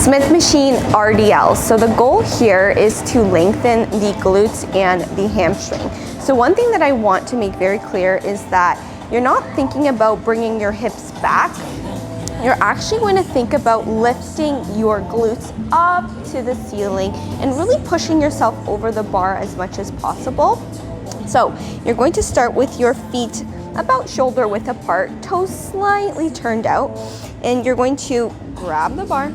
Smith Machine RDL. So the goal here is to lengthen the glutes and the hamstring. So one thing that I want to make very clear is that you're not thinking about bringing your hips back. You're actually going to think about lifting your glutes up to the ceiling and really pushing yourself over the bar as much as possible. So you're going to start with your feet about shoulder width apart, toes slightly turned out, and you're going to grab the bar.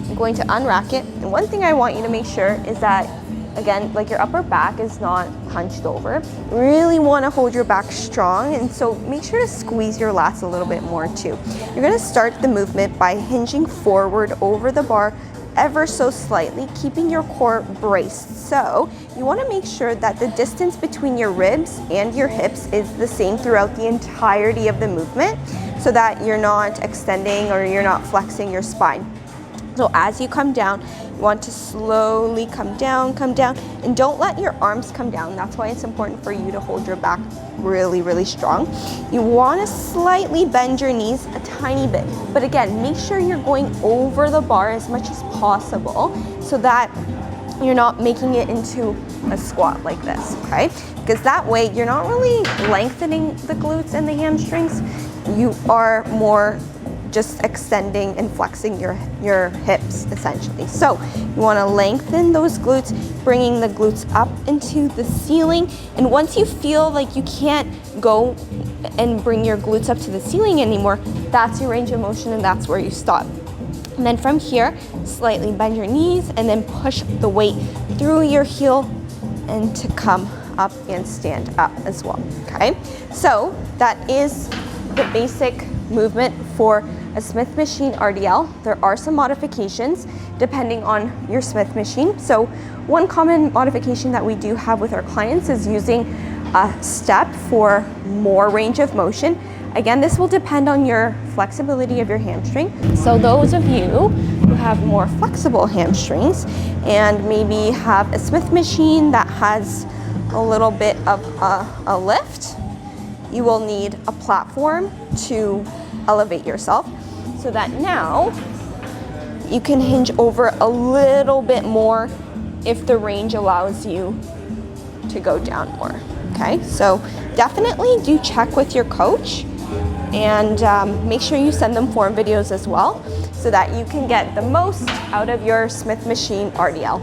You're going to unrack it. And one thing I want you to make sure is that, again, like your upper back is not hunched over. You really want to hold your back strong, and so make sure to squeeze your lats a little bit more too. You're going to start the movement by hinging forward over the bar ever so slightly, keeping your core braced. So you want to make sure that the distance between your ribs and your hips is the same throughout the entirety of the movement, so that you're not extending or you're not flexing your spine. So as you come down, you want to slowly come down, and don't let your arms come down. That's why it's important for you to hold your back really, really strong. You want to slightly bend your knees a tiny bit, but again, make sure you're going over the bar as much as possible so that you're not making it into a squat like this, okay? Because that way you're not really lengthening the glutes and the hamstrings. You are more just extending and flexing your hips essentially. So you want to lengthen those glutes, bringing the glutes up into the ceiling. And once you feel like you can't go and bring your glutes up to the ceiling anymore, that's your range of motion and that's where you stop. And then from here, slightly bend your knees and then push the weight through your heel and to come up and stand up as well, okay? So that is the basic movement for a Smith Machine RDL. There are some modifications depending on your Smith machine. So one common modification that we do have with our clients is using a step for more range of motion. Again, this will depend on your flexibility of your hamstring. So those of you who have more flexible hamstrings and maybe have a Smith machine that has a little bit of a lift, you will need a platform to elevate yourself so that now you can hinge over a little bit more if the range allows you to go down more, okay? So definitely do check with your coach and make sure you send them form videos as well so that you can get the most out of your Smith Machine RDL.